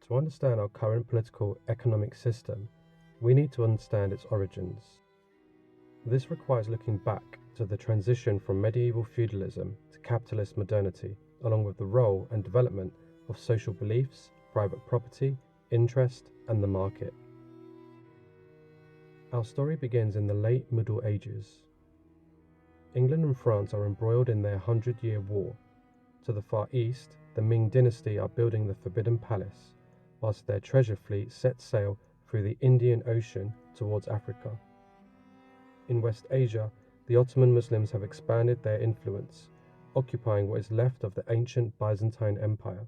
To understand our current political economic system, we need to understand its origins. This requires looking back to the transition from medieval feudalism to capitalist modernity, along with the role and development of social beliefs, private property, interest, and the market. Our story begins in the late Middle Ages. England and France are embroiled in their 100-year war. To the far east, the Ming dynasty are building the Forbidden Palace, whilst their treasure fleet sets sail through the Indian Ocean towards Africa. In West Asia, the Ottoman Muslims have expanded their influence, occupying what is left of the ancient Byzantine Empire.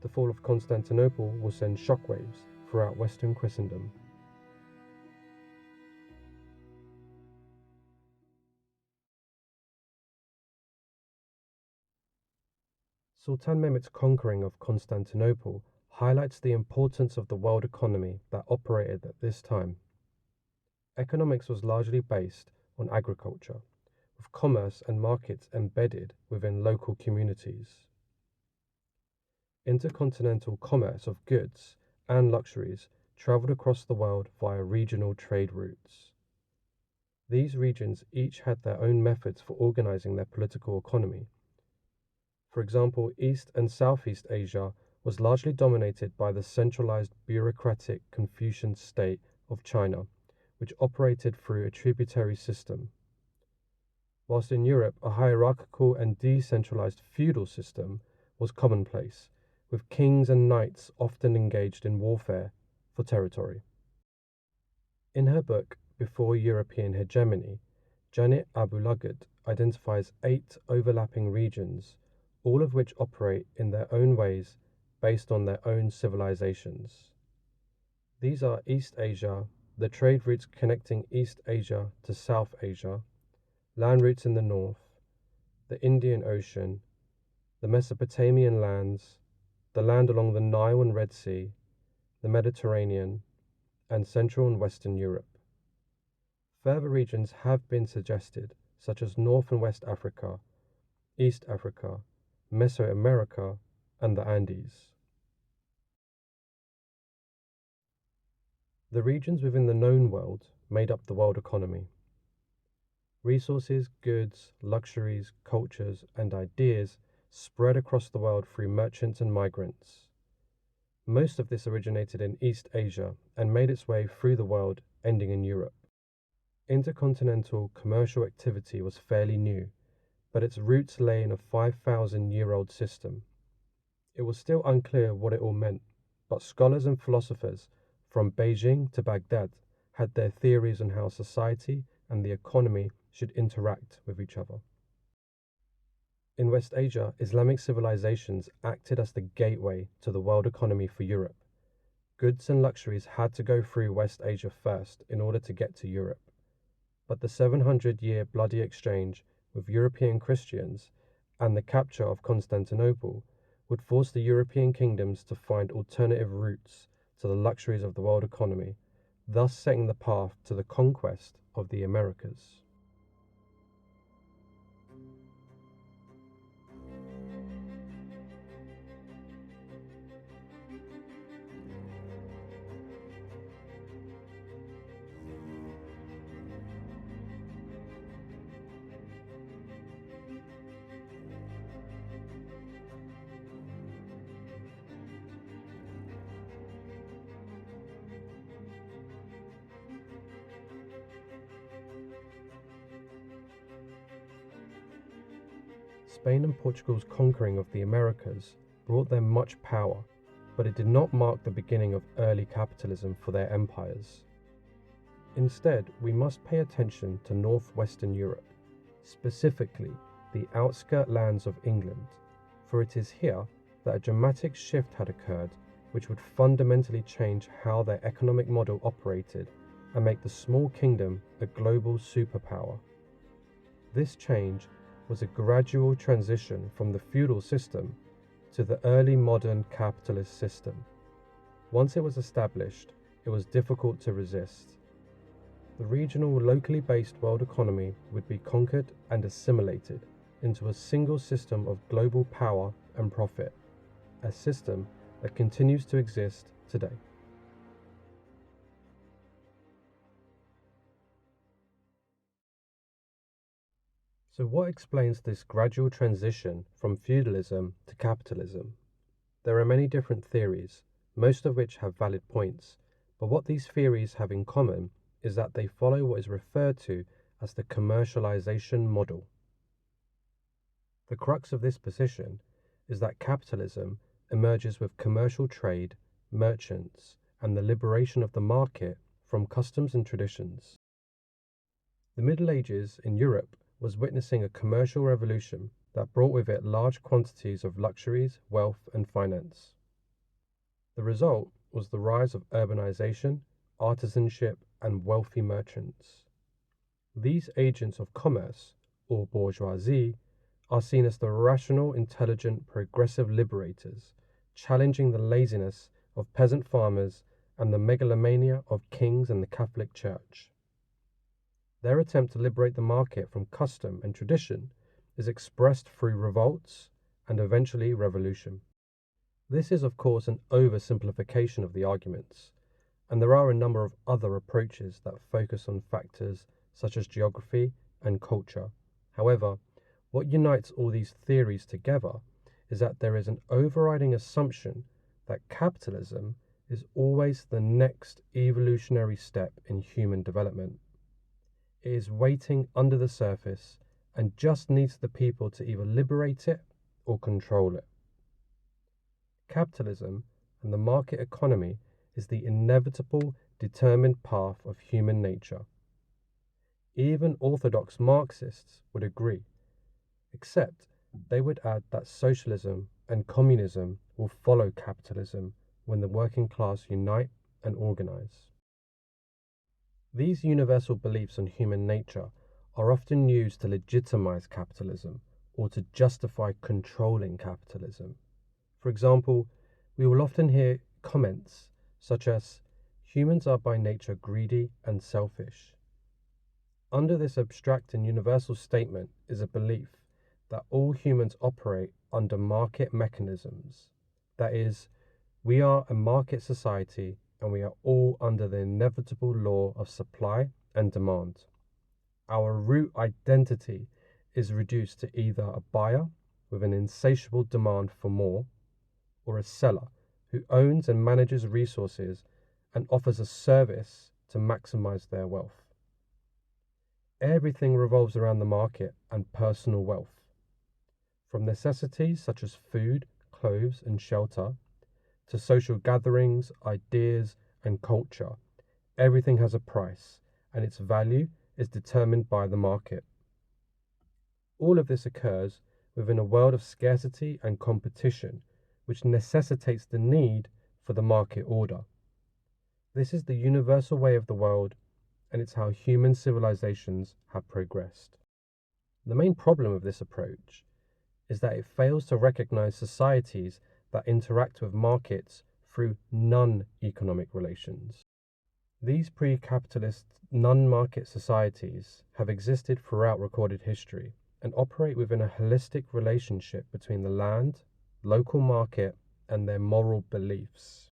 The fall of Constantinople will send shockwaves throughout Western Christendom. Sultan Mehmet's conquering of Constantinople highlights the importance of the world economy that operated at this time. Economics was largely based on agriculture, with commerce and markets embedded within local communities. Intercontinental commerce of goods and luxuries travelled across the world via regional trade routes. These regions each had their own methods for organizing their political economy. For example, East and Southeast Asia was largely dominated by the centralized bureaucratic Confucian state of China, which operated through a tributary system. Whilst in Europe, a hierarchical and decentralized feudal system was commonplace, with kings and knights often engaged in warfare for territory. In her book, Before European Hegemony, Janet Abu-Lughod identifies 8 overlapping regions, all of which operate in their own ways based on their own civilizations. These are East Asia, the trade routes connecting East Asia to South Asia, land routes in the north, the Indian Ocean, the Mesopotamian lands, the land along the Nile and Red Sea, the Mediterranean, and Central and Western Europe. Further regions have been suggested, such as North and West Africa, East Africa, Mesoamerica, and the Andes. The regions within the known world made up the world economy. Resources, goods, luxuries, cultures, and ideas spread across the world through merchants and migrants. Most of this originated in East Asia and made its way through the world, ending in Europe. Intercontinental commercial activity was fairly new, but its roots lay in a 5,000-year-old system. It was still unclear what it all meant, but scholars and philosophers from Beijing to Baghdad had their theories on how society and the economy should interact with each other. In West Asia, Islamic civilizations acted as the gateway to the world economy for Europe. Goods and luxuries had to go through West Asia first in order to get to Europe. But the 700-year bloody exchange with European Christians and the capture of Constantinople would force the European kingdoms to find alternative routes to the luxuries of the world economy, thus setting the path to the conquest of the Americas. Spain and Portugal's conquering of the Americas brought them much power, but it did not mark the beginning of early capitalism for their empires. Instead, we must pay attention to northwestern Europe, specifically the outskirt lands of England, for it is here that a dramatic shift had occurred which would fundamentally change how their economic model operated and make the small kingdom a global superpower. This change was a gradual transition from the feudal system to the early modern capitalist system. Once it was established, it was difficult to resist. The regional, locally based world economy would be conquered and assimilated into a single system of global power and profit, a system that continues to exist today. So what explains this gradual transition from feudalism to capitalism? There are many different theories, most of which have valid points, but what these theories have in common is that they follow what is referred to as the commercialization model. The crux of this position is that capitalism emerges with commercial trade, merchants, and the liberation of the market from customs and traditions. The Middle Ages in Europe was witnessing a commercial revolution that brought with it large quantities of luxuries, wealth, and finance. The result was the rise of urbanization, artisanship, and wealthy merchants. These agents of commerce, or bourgeoisie, are seen as the rational, intelligent, progressive liberators, challenging the laziness of peasant farmers and the megalomania of kings and the Catholic Church. Their attempt to liberate the market from custom and tradition is expressed through revolts and eventually revolution. This is, of course, an oversimplification of the arguments, and there are a number of other approaches that focus on factors such as geography and culture. However, what unites all these theories together is that there is an overriding assumption that capitalism is always the next evolutionary step in human development. It is waiting under the surface and just needs the people to either liberate it or control it. Capitalism and the market economy is the inevitable, determined path of human nature. Even orthodox Marxists would agree, except they would add that socialism and communism will follow capitalism when the working class unite and organize. These universal beliefs on human nature are often used to legitimize capitalism or to justify controlling capitalism. For example, we will often hear comments such as, "Humans are by nature greedy and selfish." Under this abstract and universal statement is a belief that all humans operate under market mechanisms. That is, we are a market society and we are all under the inevitable law of supply and demand. Our root identity is reduced to either a buyer with an insatiable demand for more, or a seller who owns and manages resources and offers a service to maximize their wealth. Everything revolves around the market and personal wealth. From necessities such as food, clothes, and shelter, to social gatherings, ideas, and culture, everything has a price, and its value is determined by the market. All of this occurs within a world of scarcity and competition, which necessitates the need for the market order. This is the universal way of the world, and it's how human civilizations have progressed. The main problem of this approach is that it fails to recognize societies that interact with markets through non-economic relations. These pre-capitalist non-market societies have existed throughout recorded history and operate within a holistic relationship between the land, local market, and their moral beliefs.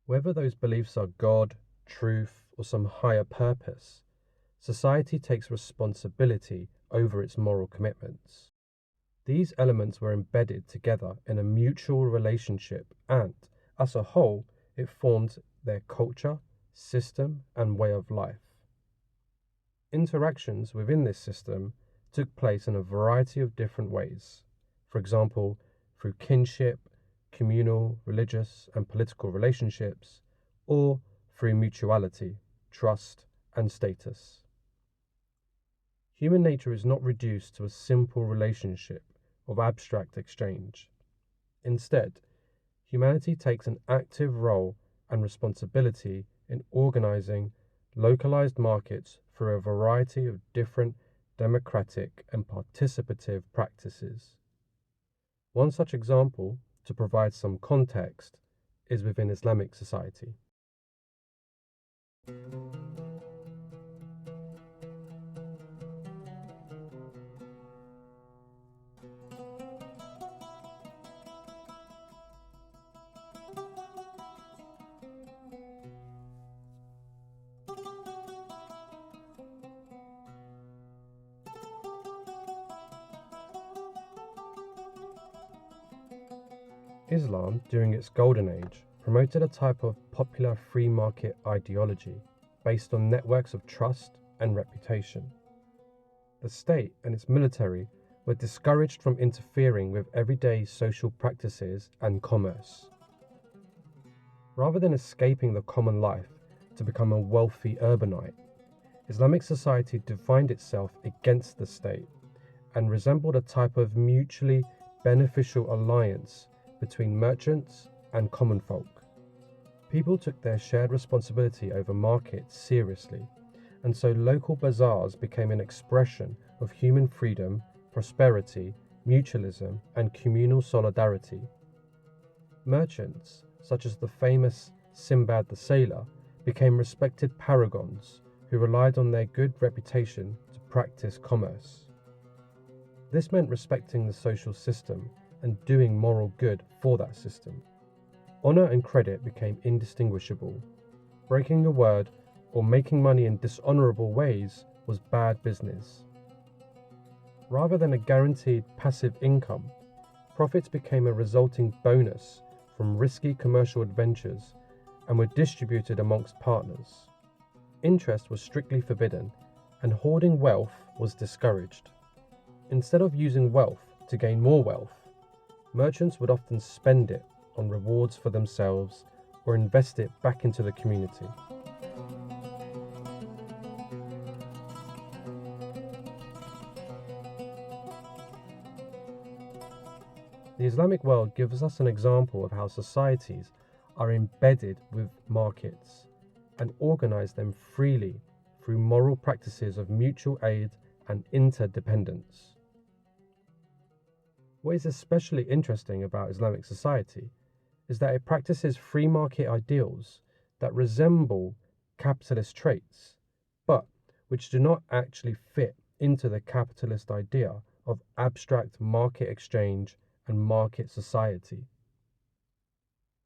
Whether those beliefs are God, truth, or some higher purpose, society takes responsibility over its moral commitments. These elements were embedded together in a mutual relationship and, as a whole, it formed their culture, system, and way of life. Interactions within this system took place in a variety of different ways, for example, through kinship, communal, religious, and political relationships, or through mutuality, trust, and status. Human nature is not reduced to a simple relationship of abstract exchange. Instead, humanity takes an active role and responsibility in organizing localized markets through a variety of different democratic and participative practices. One such example, to provide some context, is within Islamic society. Islam, during its golden age, promoted a type of popular free market ideology based on networks of trust and reputation. The state and its military were discouraged from interfering with everyday social practices and commerce. Rather than escaping the common life to become a wealthy urbanite, Islamic society defined itself against the state and resembled a type of mutually beneficial alliance between merchants and common folk. People took their shared responsibility over markets seriously, and so local bazaars became an expression of human freedom, prosperity, mutualism, and communal solidarity. Merchants, such as the famous Sinbad the Sailor, became respected paragons who relied on their good reputation to practice commerce. This meant respecting the social system and doing moral good for that system. Honour and credit became indistinguishable. Breaking your word or making money in dishonourable ways was bad business. Rather than a guaranteed passive income, profits became a resulting bonus from risky commercial adventures and were distributed amongst partners. Interest was strictly forbidden, and hoarding wealth was discouraged. Instead of using wealth to gain more wealth, merchants would often spend it on rewards for themselves or invest it back into the community. The Islamic world gives us an example of how societies are embedded with markets and organize them freely through moral practices of mutual aid and interdependence. What is especially interesting about Islamic society is that it practices free market ideals that resemble capitalist traits, but which do not actually fit into the capitalist idea of abstract market exchange and market society.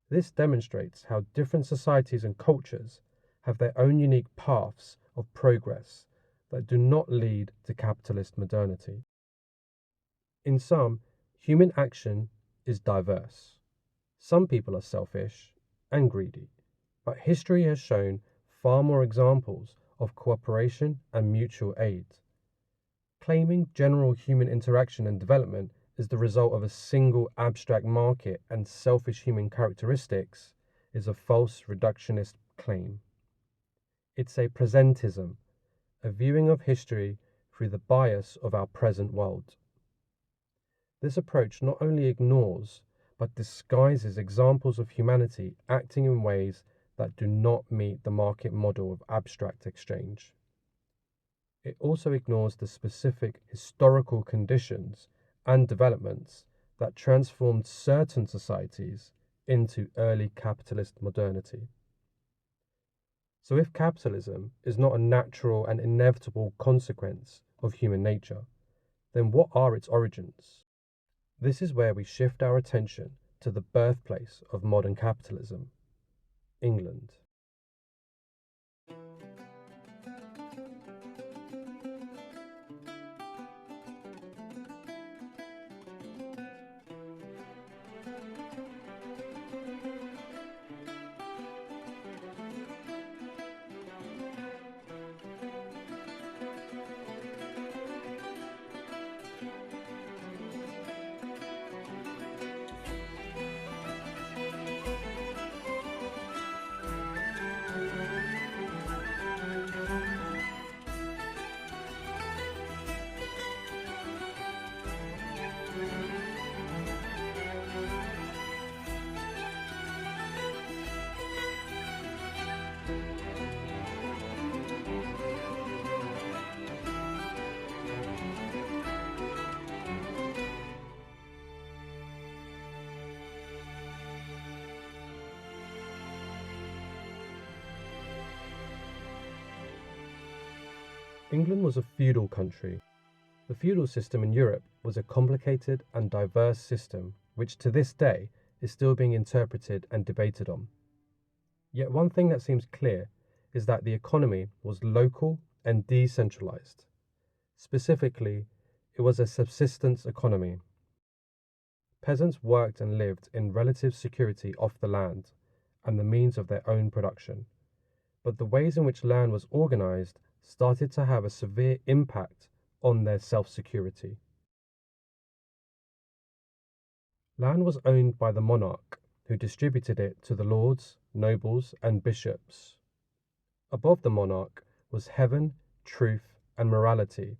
This demonstrates how different societies and cultures have their own unique paths of progress that do not lead to capitalist modernity. In sum, human action is diverse. Some people are selfish and greedy, but history has shown far more examples of cooperation and mutual aid. Claiming general human interaction and development is the result of a single abstract market and selfish human characteristics is a false reductionist claim. It's a presentism, a viewing of history through the bias of our present world. This approach not only ignores but disguises examples of humanity acting in ways that do not meet the market model of abstract exchange. It also ignores the specific historical conditions and developments that transformed certain societies into early capitalist modernity. So if capitalism is not a natural and inevitable consequence of human nature, then what are its origins? This is where we shift our attention to the birthplace of modern capitalism, England. England was a feudal country. The feudal system in Europe was a complicated and diverse system which to this day is still being interpreted and debated on. Yet one thing that seems clear is that the economy was local and decentralized. Specifically, it was a subsistence economy. Peasants worked and lived in relative security off the land and the means of their own production, but the ways in which land was organized started to have a severe impact on their self-security. Land was owned by the monarch, who distributed it to the lords, nobles, and bishops. Above the monarch was heaven, truth, and morality,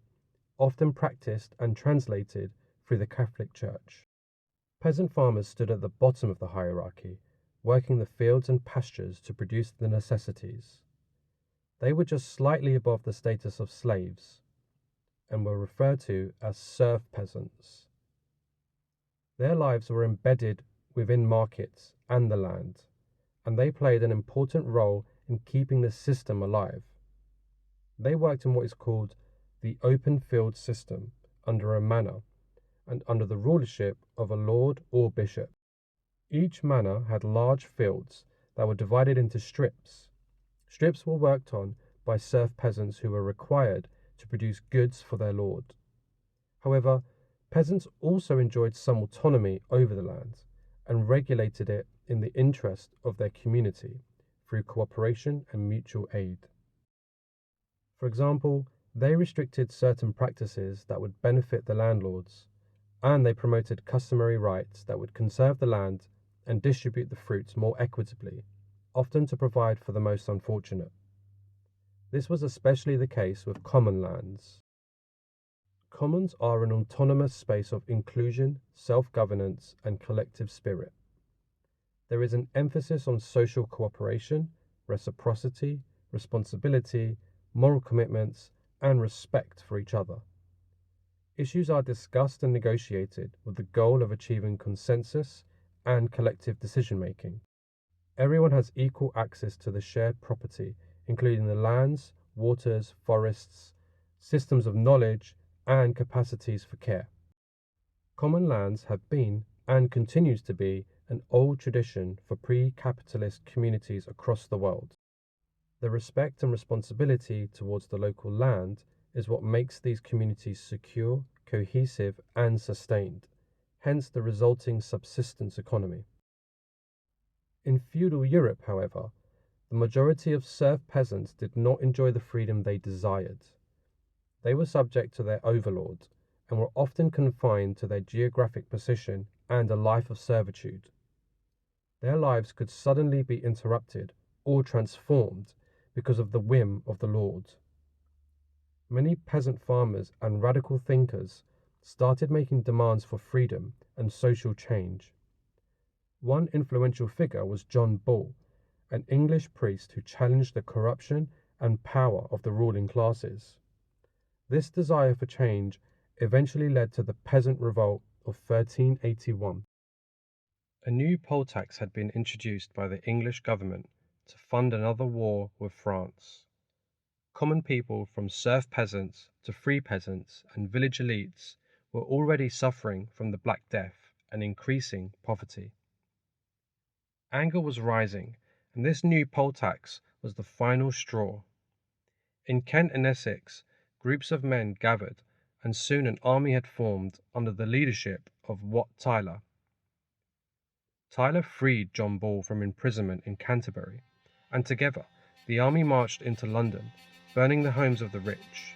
often practiced and translated through the Catholic Church. Peasant farmers stood at the bottom of the hierarchy, working the fields and pastures to produce the necessities. They were just slightly above the status of slaves and were referred to as serf peasants. Their lives were embedded within markets and the land, and they played an important role in keeping the system alive. They worked in what is called the open field system under a manor and under the rulership of a lord or bishop. Each manor had large fields that were divided into strips. Strips were worked on by serf peasants who were required to produce goods for their lord. However, peasants also enjoyed some autonomy over the land and regulated it in the interest of their community through cooperation and mutual aid. For example, they restricted certain practices that would benefit the landlords, and they promoted customary rights that would conserve the land and distribute the fruits more equitably, often to provide for the most unfortunate. This was especially the case with common lands. Commons are an autonomous space of inclusion, self-governance, and collective spirit. There is an emphasis on social cooperation, reciprocity, responsibility, moral commitments, and respect for each other. Issues are discussed and negotiated with the goal of achieving consensus and collective decision-making. Everyone has equal access to the shared property, including the lands, waters, forests, systems of knowledge, and capacities for care. Common lands have been, and continues to be, an old tradition for pre-capitalist communities across the world. The respect and responsibility towards the local land is what makes these communities secure, cohesive, and sustained, hence the resulting subsistence economy. In feudal Europe, however, the majority of serf peasants did not enjoy the freedom they desired. They were subject to their overlord and were often confined to their geographic position and a life of servitude. Their lives could suddenly be interrupted or transformed because of the whim of the lord. Many peasant farmers and radical thinkers started making demands for freedom and social change. One influential figure was John Bull, an English priest who challenged the corruption and power of the ruling classes. This desire for change eventually led to the Peasant Revolt of 1381. A new poll tax had been introduced by the English government to fund another war with France. Common people, from serf peasants to free peasants and village elites, were already suffering from the Black Death and increasing poverty. Anger was rising, and this new poll tax was the final straw. In Kent and Essex, groups of men gathered, and soon an army had formed under the leadership of Wat Tyler. Tyler freed John Bull from imprisonment in Canterbury, and together the army marched into London, burning the homes of the rich.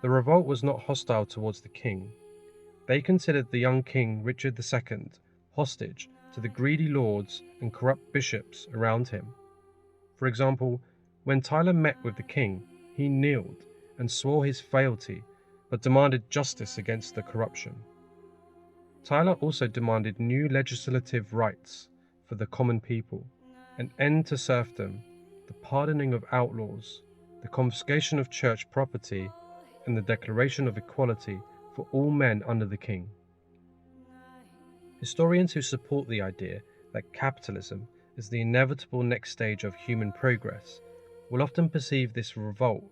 The revolt was not hostile towards the king. They considered the young king Richard II hostage to the greedy lords and corrupt bishops around him. For example, when Tyler met with the king, he kneeled and swore his fealty, but demanded justice against the corruption. Tyler also demanded new legislative rights for the common people, an end to serfdom, the pardoning of outlaws, the confiscation of church property, and the declaration of equality for all men under the king. Historians who support the idea that capitalism is the inevitable next stage of human progress will often perceive this revolt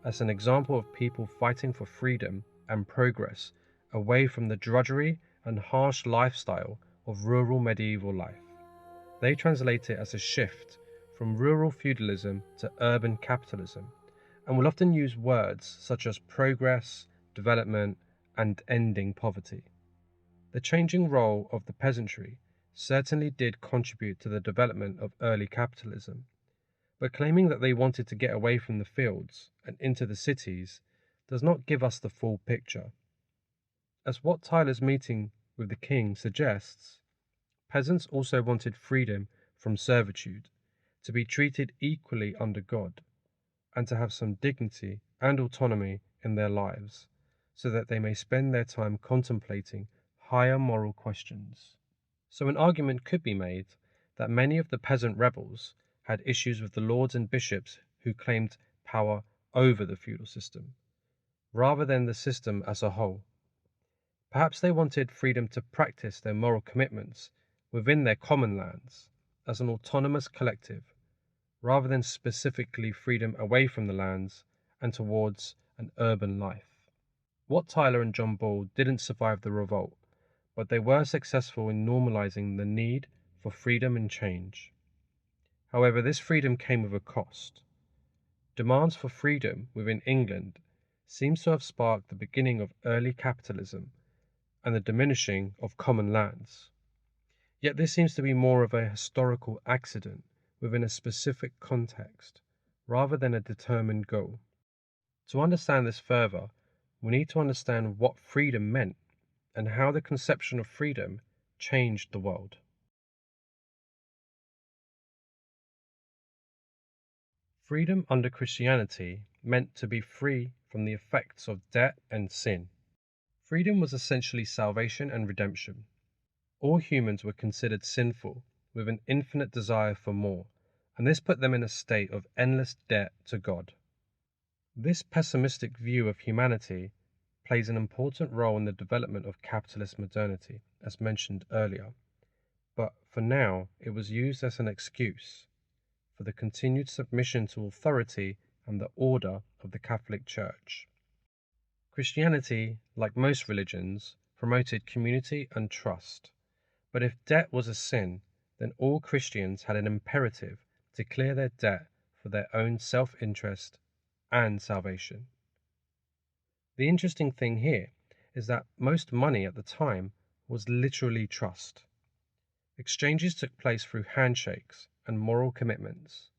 as an example of people fighting for freedom and progress away from the drudgery and harsh lifestyle of rural medieval life. They translate it as a shift from rural feudalism to urban capitalism, and will often use words such as progress, development, and ending poverty. The changing role of the peasantry certainly did contribute to the development of early capitalism, but claiming that they wanted to get away from the fields and into the cities does not give us the full picture. As what Tyler's meeting with the king suggests, peasants also wanted freedom from servitude, to be treated equally under God, and to have some dignity and autonomy in their lives, so that they may spend their time contemplating higher moral questions. So an argument could be made that many of the peasant rebels had issues with the lords and bishops who claimed power over the feudal system, rather than the system as a whole. Perhaps they wanted freedom to practice their moral commitments within their common lands as an autonomous collective, rather than specifically freedom away from the lands and towards an urban life. Wat Tyler and John Ball didn't survive the revolt, but they were successful in normalizing the need for freedom and change. However, this freedom came with a cost. Demands for freedom within England seems to have sparked the beginning of early capitalism and the diminishing of common lands. Yet this seems to be more of a historical accident within a specific context, rather than a determined goal. To understand this further, we need to understand what freedom meant and how the conception of freedom changed the world. Freedom under Christianity meant to be free from the effects of debt and sin. Freedom was essentially salvation and redemption. All humans were considered sinful, with an infinite desire for more, and this put them in a state of endless debt to God. This pessimistic view of humanity plays an important role in the development of capitalist modernity, as mentioned earlier, but for now it was used as an excuse for the continued submission to authority and the order of the Catholic Church. Christianity, like most religions, promoted community and trust, but if debt was a sin, then all Christians had an imperative to clear their debt for their own self-interest and salvation. The interesting thing here is that most money at the time was literally trust. Exchanges took place through handshakes and moral commitments.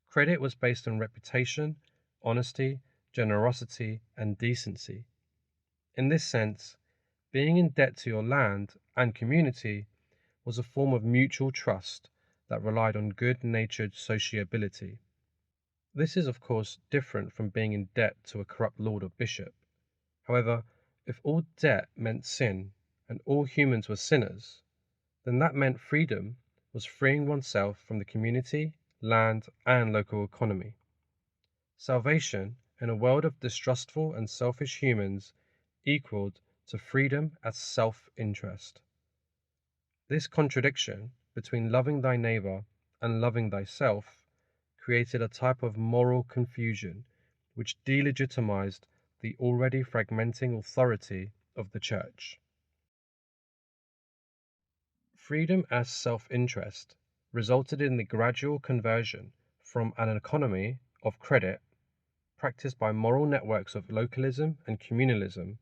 Credit was based on reputation, honesty, generosity, and decency. In this sense, being in debt to your land and community was a form of mutual trust that relied on good-natured sociability. This is, of course, different from being in debt to a corrupt lord or bishop. However, if all debt meant sin and all humans were sinners, then that meant freedom was freeing oneself from the community, land, and local economy. Salvation in a world of distrustful and selfish humans equaled to freedom as self-interest. This contradiction between loving thy neighbor and loving thyself created a type of moral confusion which delegitimized the already fragmenting authority of the church. Freedom as self-interest resulted in the gradual conversion from an economy of credit practiced by moral networks of localism and communalism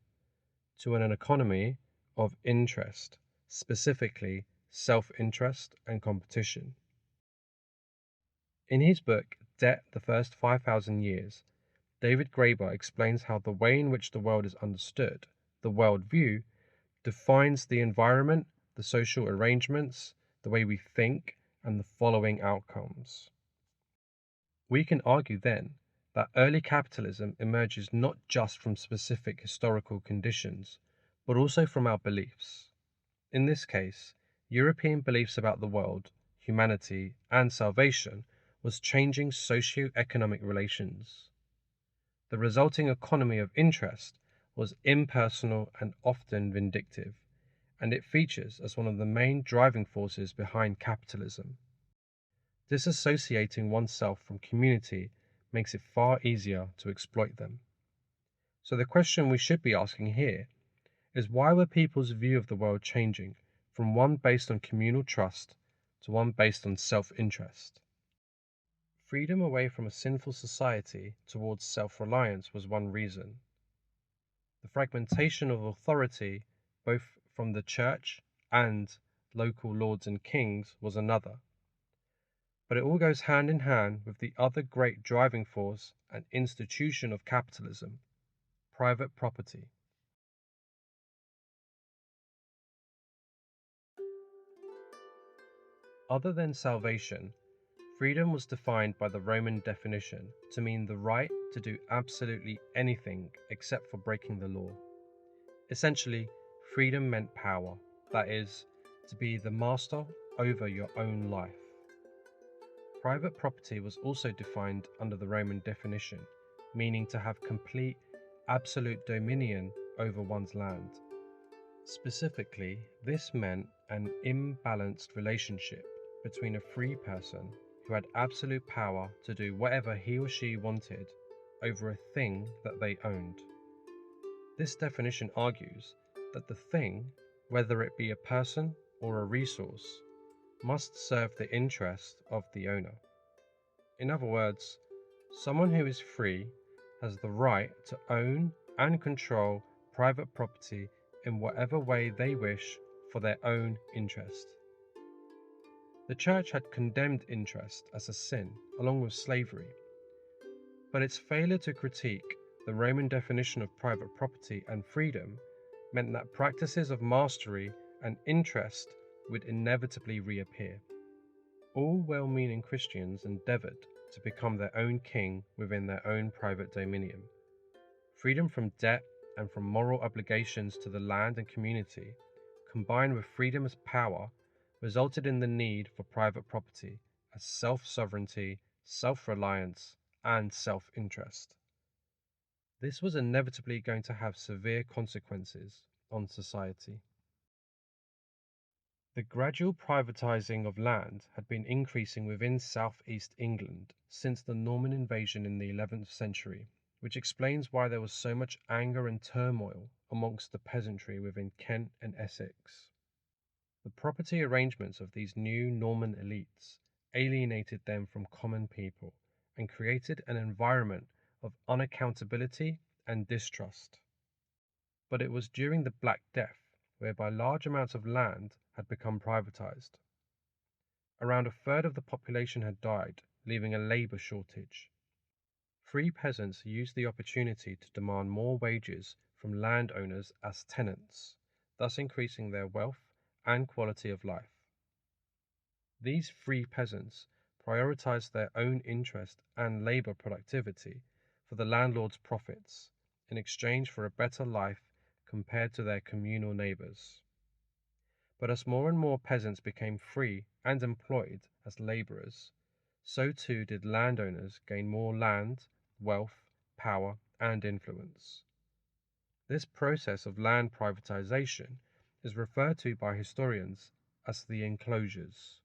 to an economy of interest, specifically self-interest and competition. In his book, Debt, the First 5,000 Years, David Graeber explains how the way in which the world is understood, the world view, defines the environment, the social arrangements, the way we think, and the following outcomes. We can argue then that early capitalism emerges not just from specific historical conditions, but also from our beliefs. In this case, European beliefs about the world, humanity, and salvation was changing socio-economic relations. The resulting economy of interest was impersonal and often vindictive, and it features as one of the main driving forces behind capitalism. Disassociating oneself from community makes it far easier to exploit them. So the question we should be asking here is, why were people's view of the world changing from one based on communal trust to one based on self-interest? Freedom away from a sinful society towards self-reliance was one reason. The fragmentation of authority, both from the church and local lords and kings, was another. But it all goes hand in hand with the other great driving force and institution of capitalism: private property. Other than salvation, freedom was defined by the Roman definition to mean the right to do absolutely anything except for breaking the law. Essentially, freedom meant power, that is, to be the master over your own life. Private property was also defined under the Roman definition, meaning to have complete, absolute dominion over one's land. Specifically, this meant an imbalanced relationship between a free person who had absolute power to do whatever he or she wanted over a thing that they owned. This definition argues that the thing, whether it be a person or a resource, must serve the interest of the owner. In other words, someone who is free has the right to own and control private property in whatever way they wish for their own interest. The Church had condemned interest as a sin along with slavery, but its failure to critique the Roman definition of private property and freedom meant that practices of mastery and interest would inevitably reappear. All well-meaning Christians endeavored to become their own king within their own private dominion. Freedom from debt and from moral obligations to the land and community, combined with freedom as power, resulted in the need for private property as self-sovereignty, self-reliance, and self-interest. This was inevitably going to have severe consequences on society. The gradual privatising of land had been increasing within southeast England since the Norman invasion in the 11th century, which explains why there was so much anger and turmoil amongst the peasantry within Kent and Essex. The property arrangements of these new Norman elites alienated them from common people and created an environment of unaccountability and distrust. But it was during the Black Death whereby large amounts of land had become privatized. Around a third of the population had died, leaving a labor shortage. Free peasants used the opportunity to demand more wages from landowners as tenants, thus increasing their wealth and quality of life. These free peasants prioritized their own interest and labor productivity for the landlord's profits in exchange for a better life compared to their communal neighbors. But as more and more peasants became free and employed as laborers, so too did landowners gain more land, wealth, power, and influence. This process of land privatization is referred to by historians as the enclosures.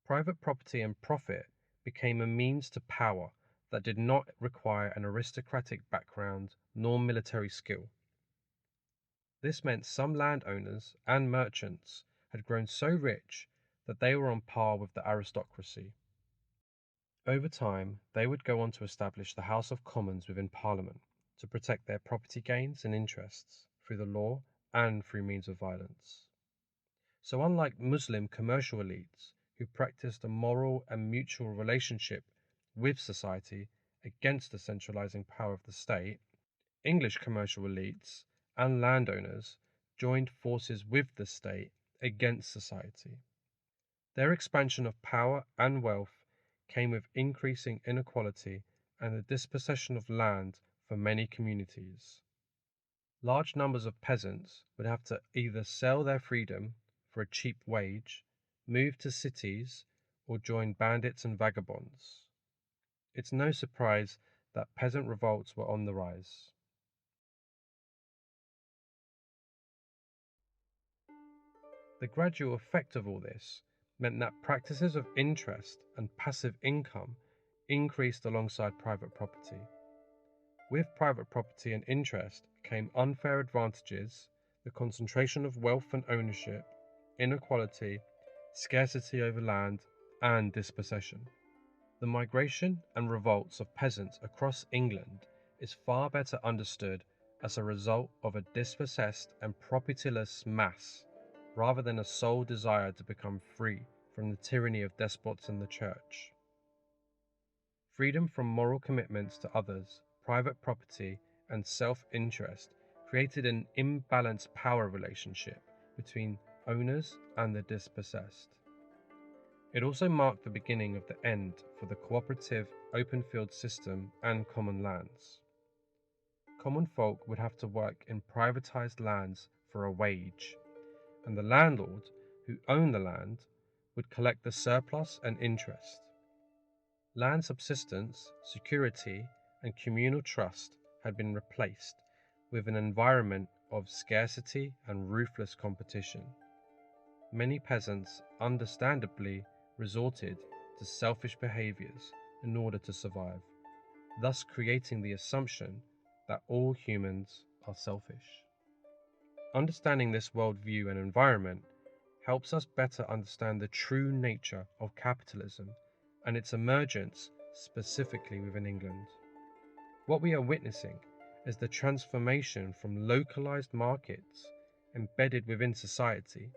Private property and profit became a means to power that did not require an aristocratic background nor military skill. This meant some landowners and merchants had grown so rich that they were on par with the aristocracy. Over time, they would go on to establish the House of Commons within Parliament to protect their property gains and interests through the law and through means of violence. So unlike Muslim commercial elites who practiced a moral and mutual relationship with society against the centralizing power of the state, English commercial elites and landowners joined forces with the state against society. Their expansion of power and wealth came with increasing inequality and the dispossession of land for many communities. Large numbers of peasants would have to either sell their freedom for a cheap wage, move to cities, or join bandits and vagabonds. It's no surprise that peasant revolts were on the rise. The gradual effect of all this meant that practices of interest and passive income increased alongside private property. With private property and interest came unfair advantages, the concentration of wealth and ownership, inequality, scarcity over land, and dispossession. The migration and revolts of peasants across England is far better understood as a result of a dispossessed and propertyless mass, rather than a sole desire to become free from the tyranny of despots in the church. Freedom from moral commitments to others, private property, and self-interest created an imbalanced power relationship between owners and the dispossessed. It also marked the beginning of the end for the cooperative open field system and common lands. Common folk would have to work in privatized lands for a wage, and the landlord, who owned the land, would collect the surplus and interest. Land subsistence, security, and communal trust had been replaced with an environment of scarcity and ruthless competition. Many peasants, understandably, resorted to selfish behaviors in order to survive, thus creating the assumption that all humans are selfish. Understanding this worldview and environment helps us better understand the true nature of capitalism and its emergence specifically within England. What we are witnessing is the transformation from localized markets embedded within society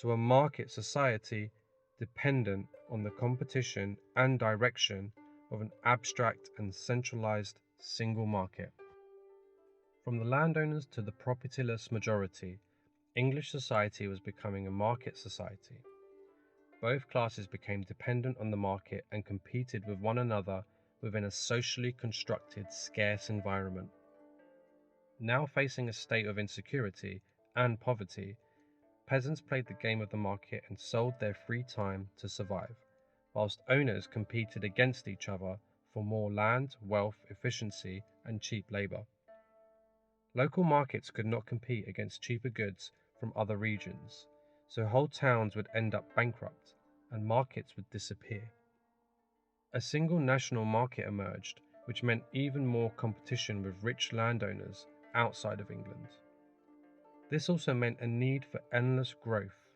to a market society dependent on the competition and direction of an abstract and centralized single market. From the landowners to the propertyless majority, English society was becoming a market society. Both classes became dependent on the market and competed with one another within a socially constructed, scarce environment. Now facing a state of insecurity and poverty, peasants played the game of the market and sold their free time to survive, whilst owners competed against each other for more land, wealth, efficiency, and cheap labour. Local markets could not compete against cheaper goods from other regions, so whole towns would end up bankrupt and markets would disappear. A single national market emerged, which meant even more competition with rich landowners outside of England. This also meant a need for endless growth,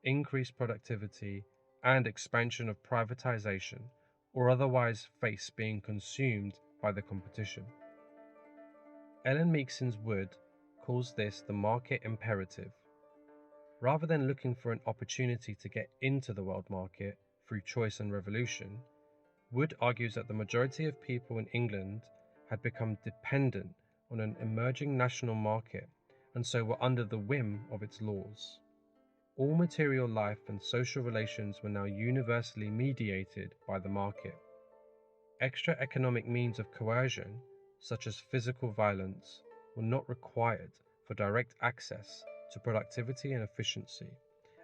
increased productivity, and expansion of privatization, or otherwise face being consumed by the competition. Mieksin-Wood calls this the market imperative. Rather than looking for an opportunity to get into the world market through choice and revolution, Wood argues that the majority of people in England had become dependent on an emerging national market and so were under the whim of its laws. All material life and social relations were now universally mediated by the market. Extra economic means of coercion, such as physical violence, were not required for direct access to productivity and efficiency,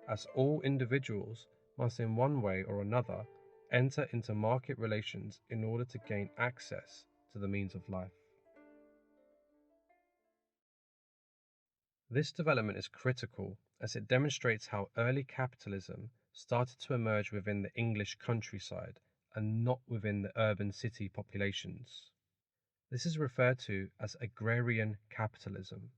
as all individuals must in one way or another enter into market relations in order to gain access to the means of life. This development is critical as it demonstrates how early capitalism started to emerge within the English countryside and not within the urban city populations. This is referred to as agrarian capitalism.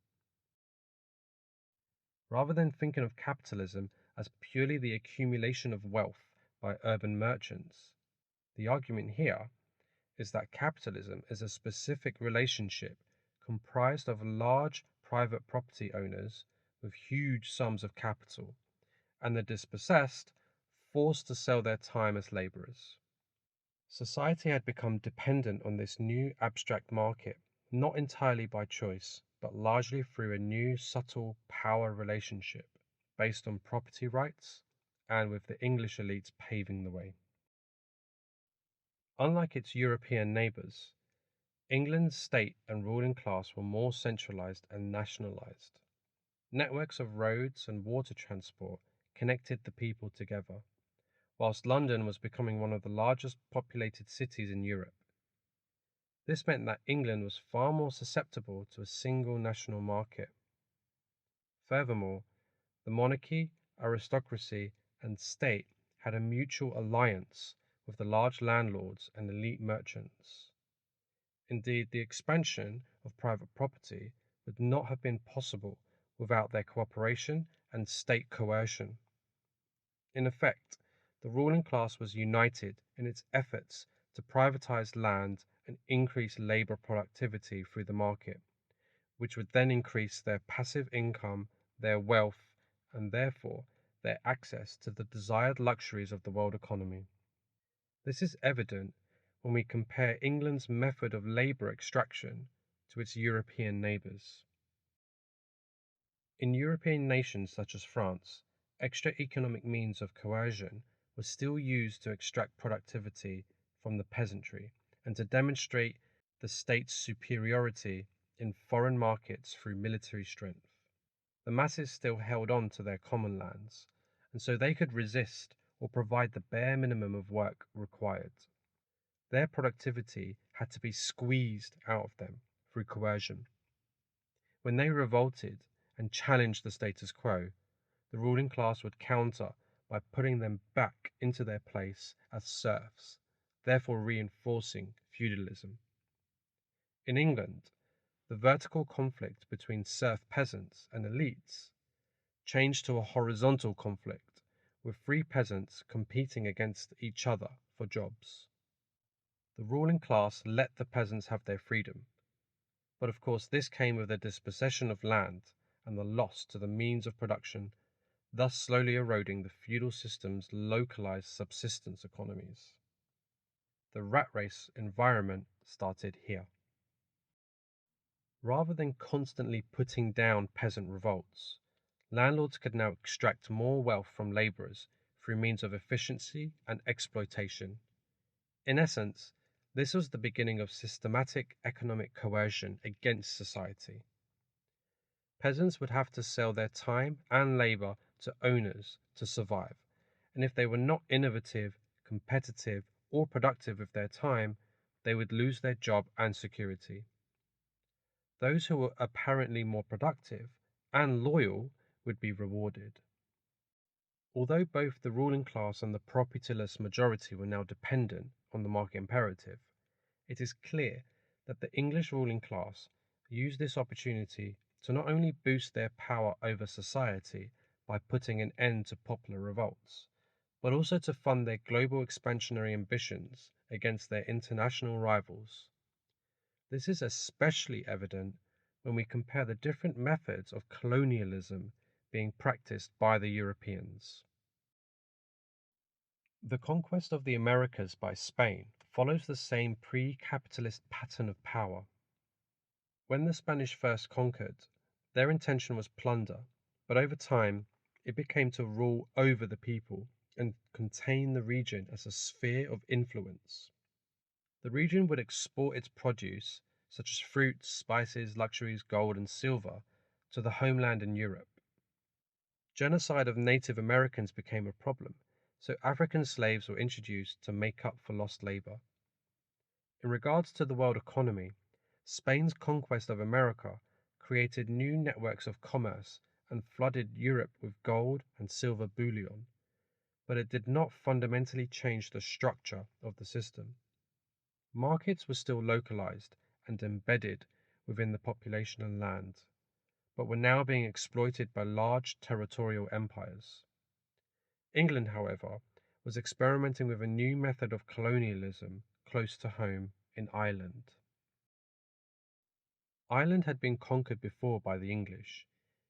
Rather than thinking of capitalism as purely the accumulation of wealth by urban merchants, the argument here is that capitalism is a specific relationship comprised of large private property owners with huge sums of capital, and the dispossessed forced to sell their time as labourers. Society had become dependent on this new abstract market, not entirely by choice, but largely through a new subtle power relationship based on property rights and with the English elites paving the way. Unlike its European neighbours, England's state and ruling class were more centralised and nationalised. Networks of roads and water transport connected the people together, whilst London was becoming one of the largest populated cities in Europe. This meant that England was far more susceptible to a single national market. Furthermore, the monarchy, aristocracy, and state had a mutual alliance with the large landlords and elite merchants. Indeed, the expansion of private property would not have been possible without their cooperation and state coercion. In effect, the ruling class was united in its efforts to privatize land and increase labor productivity through the market, which would then increase their passive income, their wealth, and therefore their access to the desired luxuries of the world economy. This is evident when we compare England's method of labor extraction to its European neighbours. In European nations such as France, extra economic means of coercion were still used to extract productivity from the peasantry and to demonstrate the state's superiority in foreign markets through military strength. The masses still held on to their common lands, and so they could resist or provide the bare minimum of work required. Their productivity had to be squeezed out of them through coercion. When they revolted and challenged the status quo, the ruling class would counter by putting them back into their place as serfs, therefore reinforcing feudalism. In England, the vertical conflict between serf peasants and elites changed to a horizontal conflict, with free peasants competing against each other for jobs. The ruling class let the peasants have their freedom, but of course this came with a dispossession of land and the loss to the means of production, thus slowly eroding the feudal system's localized subsistence economies. The rat race environment started here. Rather than constantly putting down peasant revolts, landlords could now extract more wealth from labourers through means of efficiency and exploitation. In essence, this was the beginning of systematic economic coercion against society. Peasants would have to sell their time and labour to owners to survive, and if they were not innovative, competitive, or productive with their time, they would lose their job and security. Those who were apparently more productive and loyal would be rewarded. Although both the ruling class and the propertyless majority were now dependent on the market imperative, it is clear that the English ruling class used this opportunity to not only boost their power over society by putting an end to popular revolts, but also to fund their global expansionary ambitions against their international rivals. This is especially evident when we compare the different methods of colonialism being practiced by the Europeans. The conquest of the Americas by Spain follows the same pre-capitalist pattern of power. When the Spanish first conquered, their intention was plunder, but over time it became to rule over the people and contain the region as a sphere of influence. The region would export its produce, such as fruits, spices, luxuries, gold, and silver, to the homeland in Europe. Genocide of Native Americans became a problem, so African slaves were introduced to make up for lost labor. In regards to the world economy, Spain's conquest of America created new networks of commerce and flooded Europe with gold and silver bullion, but it did not fundamentally change the structure of the system. Markets were still localized and embedded within the population and land, but were now being exploited by large territorial empires. England, however, was experimenting with a new method of colonialism close to home in Ireland. Ireland had been conquered before by the English,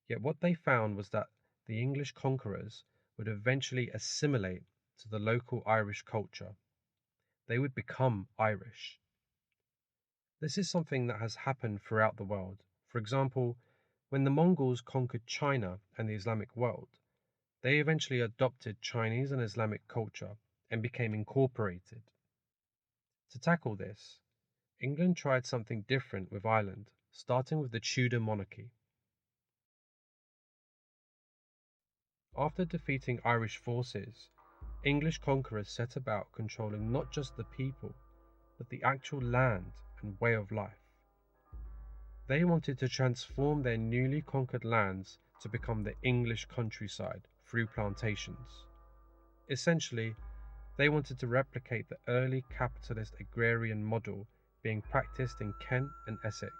yet what they found was that the English conquerors would eventually assimilate to the local Irish culture. They would become Irish. This is something that has happened throughout the world. For example, when the Mongols conquered China and the Islamic world, they eventually adopted Chinese and Islamic culture and became incorporated. To tackle this, England tried something different with Ireland, starting with the Tudor monarchy. After defeating Irish forces, English conquerors set about controlling not just the people, but the actual land and way of life. They wanted to transform their newly conquered lands to become the English countryside through plantations. Essentially, they wanted to replicate the early capitalist agrarian model being practiced in Kent and Essex.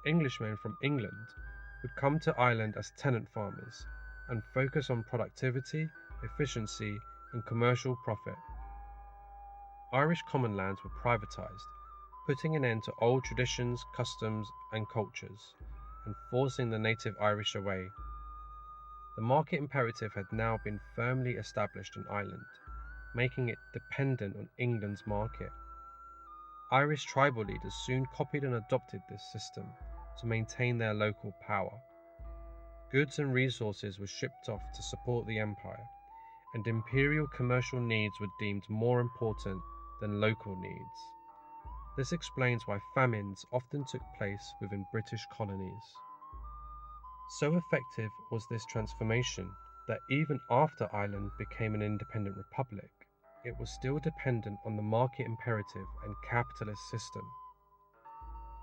Englishmen from England would come to Ireland as tenant farmers and focus on productivity, efficiency, and commercial profit. Irish common lands were privatised, putting an end to old traditions, customs, and cultures, and forcing the native Irish away. The market imperative had now been firmly established in Ireland, making it dependent on England's market. Irish tribal leaders soon copied and adopted this system to maintain their local power. Goods and resources were shipped off to support the empire, and imperial commercial needs were deemed more important than local needs. This explains why famines often took place within British colonies. So effective was this transformation that even after Ireland became an independent republic, it was still dependent on the market imperative and capitalist system.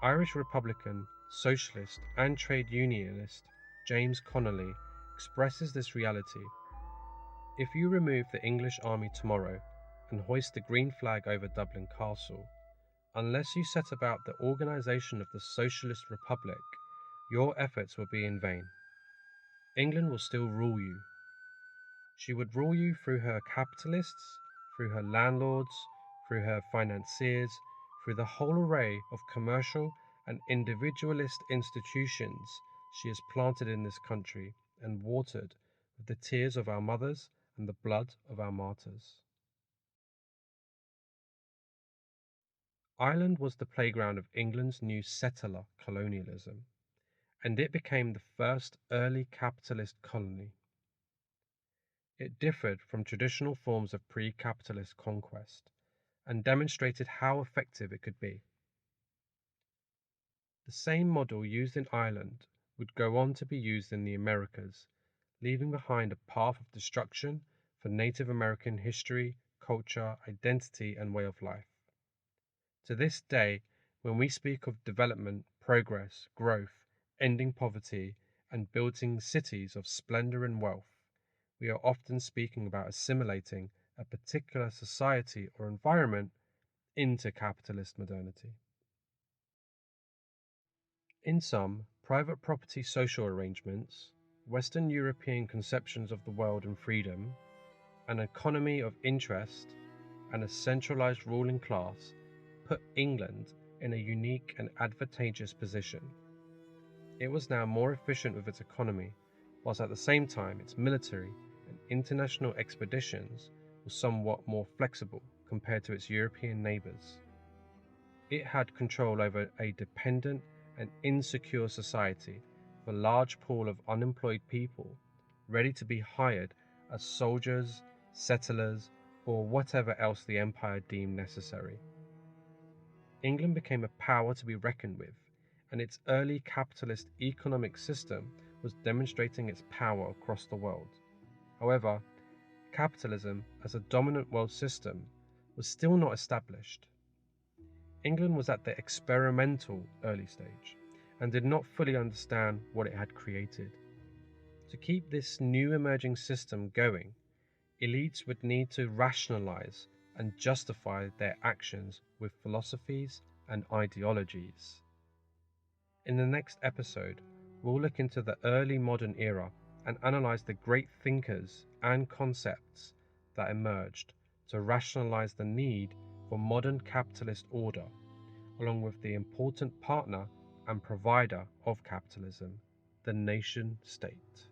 Irish Republican, socialist, and trade unionist James Connolly expresses this reality. If you remove the English army tomorrow and hoist the green flag over Dublin Castle, unless you set about the organisation of the Socialist Republic, your efforts will be in vain. England will still rule you. She would rule you through her capitalists, through her landlords, through her financiers, through the whole array of commercial and individualist institutions she has planted in this country and watered with the tears of our mothers and the blood of our martyrs. Ireland was the playground of England's new settler colonialism, and it became the first early capitalist colony. It differed from traditional forms of pre-capitalist conquest and demonstrated how effective it could be. The same model used in Ireland would go on to be used in the Americas, leaving behind a path of destruction for Native American history, culture, identity, and way of life. To this day, when we speak of development, progress, growth, ending poverty, and building cities of splendor and wealth, we are often speaking about assimilating a particular society or environment into capitalist modernity. In some private property social arrangements, Western European conceptions of the world and freedom, an economy of interest, and a centralized ruling class put England in a unique and advantageous position. It was now more efficient with its economy, whilst at the same time its military and international expeditions were somewhat more flexible compared to its European neighbours. It had control over a dependent and insecure society with a large pool of unemployed people ready to be hired as soldiers, settlers, or whatever else the empire deemed necessary. England became a power to be reckoned with, and its early capitalist economic system was demonstrating its power across the world. However, capitalism as a dominant world system was still not established. England was at the experimental early stage and did not fully understand what it had created. To keep this new emerging system going, elites would need to rationalize and justify their actions with philosophies and ideologies. In the next episode, we'll look into the early modern era and analyze the great thinkers and concepts that emerged to rationalize the need for modern capitalist order, along with the important partner and provider of capitalism, the nation state.